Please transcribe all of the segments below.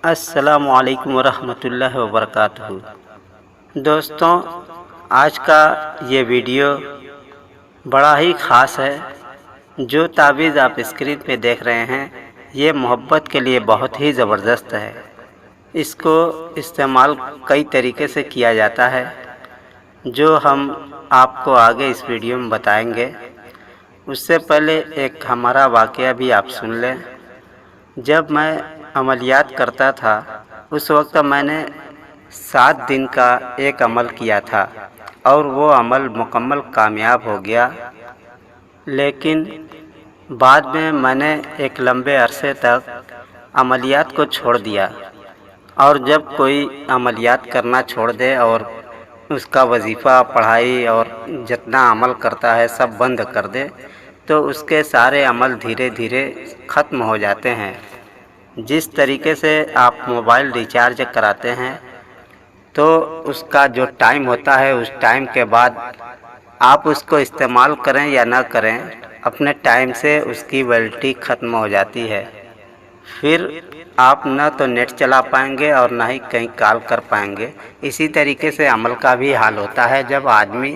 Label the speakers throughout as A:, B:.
A: السلام علیکم ورحمۃ اللہ وبرکاتہ۔ دوستوں، آج کا یہ ویڈیو بڑا ہی خاص ہے۔ جو تعویذ آپ اسکرین پہ دیکھ رہے ہیں یہ محبت کے لیے بہت ہی زبردست ہے۔ اس کو استعمال کئی طریقے سے کیا جاتا ہے جو ہم آپ کو آگے اس ویڈیو میں بتائیں گے۔ اس سے پہلے ایک ہمارا واقعہ بھی آپ سن لیں۔ جب میں عملیات کرتا تھا اس وقت میں نے 7 دن کا ایک عمل کیا تھا اور وہ عمل مکمل کامیاب ہو گیا، لیکن بعد میں نے ایک لمبے عرصے تک عملیات کو چھوڑ دیا، اور جب کوئی عملیات کرنا چھوڑ دے اور اس کا وظیفہ، پڑھائی اور جتنا عمل کرتا ہے سب بند کر دے تو اس کے سارے عمل دھیرے دھیرے ختم ہو جاتے ہیں۔ جس طریقے سے آپ موبائل ریچارج کراتے ہیں تو اس کا جو ٹائم ہوتا ہے اس ٹائم کے بعد آپ اس کو استعمال کریں یا نہ کریں، اپنے ٹائم سے اس کی ویلڈٹی ختم ہو جاتی ہے۔ پھر آپ نہ تو نیٹ چلا پائیں گے اور نہ ہی کہیں کال کر پائیں گے۔ اسی طریقے سے عمل کا بھی حال ہوتا ہے۔ جب آدمی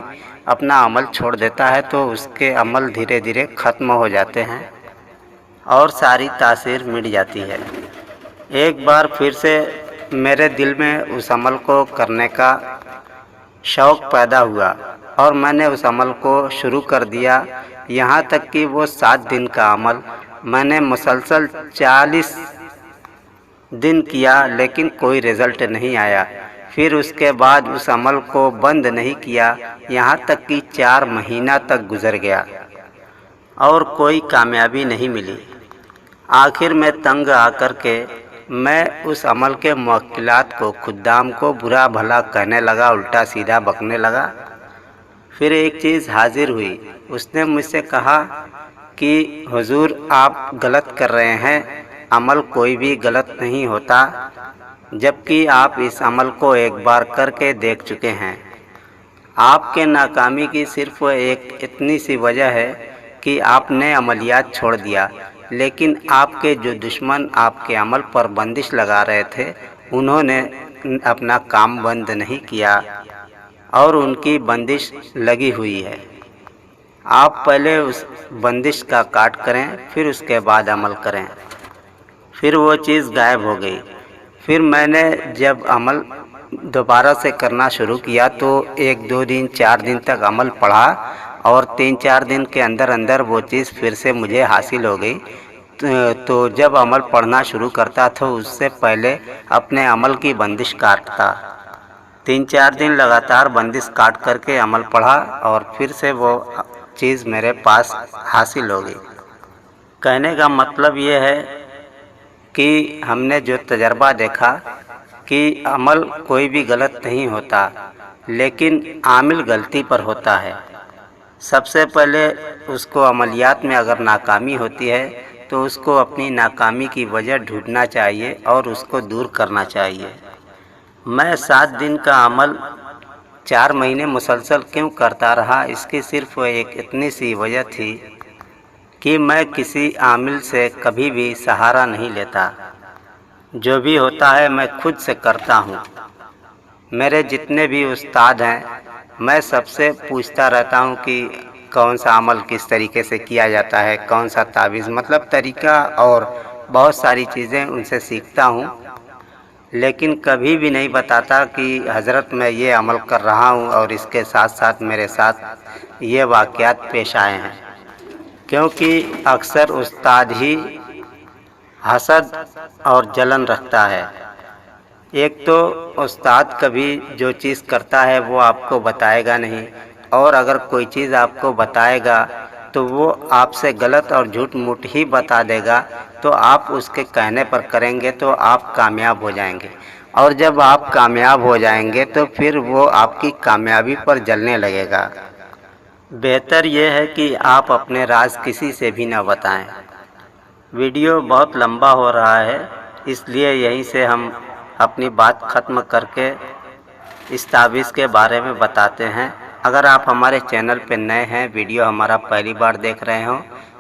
A: اپنا عمل چھوڑ دیتا ہے تو اس کے عمل دھیرے دھیرے ختم ہو جاتے ہیں اور ساری تاثیر مٹ جاتی ہے۔ ایک بار پھر سے میرے دل میں اس عمل کو کرنے کا شوق پیدا ہوا اور میں نے اس عمل کو شروع کر دیا، یہاں تک کہ وہ 7 دن کا عمل میں نے مسلسل 40 دن کیا لیکن کوئی رزلٹ نہیں آیا۔ پھر اس کے بعد اس عمل کو بند نہیں کیا، یہاں تک کہ 4 مہینہ تک گزر گیا اور کوئی کامیابی نہیں ملی۔ آخر میں تنگ آ کر کے میں اس عمل کے موکلات کو، خدام کو برا بھلا کہنے لگا، الٹا سیدھا بکنے لگا۔ پھر ایک چیز حاضر ہوئی، اس نے مجھ سے کہا کہ حضور آپ غلط کر رہے ہیں، عمل کوئی بھی غلط نہیں ہوتا، جبکہ آپ اس عمل کو ایک بار کر کے دیکھ چکے ہیں۔ آپ کے ناکامی کی صرف ایک اتنی سی وجہ ہے کہ آپ نے عملیات چھوڑ دیا، لیکن آپ کے جو دشمن آپ کے عمل پر بندش لگا رہے تھے انہوں نے اپنا کام بند نہیں کیا اور ان کی بندش لگی ہوئی ہے۔ آپ پہلے اس بندش کا کاٹ کریں، پھر اس کے بعد عمل کریں۔ پھر وہ چیز غائب ہو گئی۔ پھر میں نے جب عمل دوبارہ سے کرنا شروع کیا تو 1 2 دن 4 دن تک عمل پڑھا اور 3 4 دن کے اندر وہ چیز پھر سے مجھے حاصل ہو گئی۔ تو جب عمل پڑھنا شروع کرتا تو اس سے پہلے اپنے عمل کی بندش کاٹتا۔ 3 4 دن لگاتار بندش کاٹ کر کے عمل پڑھا اور پھر سے وہ چیز میرے پاس حاصل ہو گئی۔ کہنے کا مطلب یہ ہے کہ ہم نے جو تجربہ دیکھا کہ عمل کوئی بھی غلط نہیں ہوتا، لیکن عامل غلطی پر ہوتا ہے۔ سب سے پہلے اس کو عملیات میں اگر ناکامی ہوتی ہے تو اس کو اپنی ناکامی کی وجہ ڈھونڈنا چاہیے اور اس کو دور کرنا چاہیے۔ میں 7 دن کا عمل 4 مہینے مسلسل کیوں کرتا رہا، اس کی صرف ایک اتنی سی وجہ تھی کہ میں کسی عامل سے کبھی بھی سہارا نہیں لیتا۔ جو بھی ہوتا ہے میں خود سے کرتا ہوں۔ میرے جتنے بھی استاد ہیں میں سب سے پوچھتا رہتا ہوں کہ کون سا عمل کس طریقے سے کیا جاتا ہے، کون سا تعویذ، مطلب طریقہ اور بہت ساری چیزیں ان سے سیکھتا ہوں، لیکن کبھی بھی نہیں بتاتا کہ حضرت میں یہ عمل کر رہا ہوں اور اس کے ساتھ ساتھ میرے ساتھ یہ واقعات پیش آئے ہیں، کیونکہ اکثر استاد ہی حسد اور جلن رکھتا ہے۔ ایک تو استاد کبھی جو چیز کرتا ہے وہ آپ کو بتائے گا نہیں، اور اگر کوئی چیز آپ کو بتائے گا تو وہ آپ سے غلط اور جھوٹ موٹ ہی بتا دے گا، تو آپ اس کے کہنے پر کریں گے تو آپ کامیاب ہو جائیں گے، اور جب آپ کامیاب ہو جائیں گے تو پھر وہ آپ کی کامیابی پر جلنے لگے گا۔ بہتر یہ ہے کہ آپ اپنے راز کسی سے بھی نہ بتائیں۔ ویڈیو بہت لمبا ہو رہا ہے، اس لیے یہیں سے ہم اپنی بات ختم کر کے اس تعویذ کے بارے میں بتاتے ہیں۔ اگر آپ ہمارے چینل پہ نئے ہیں، ویڈیو ہمارا پہلی بار دیکھ رہے ہوں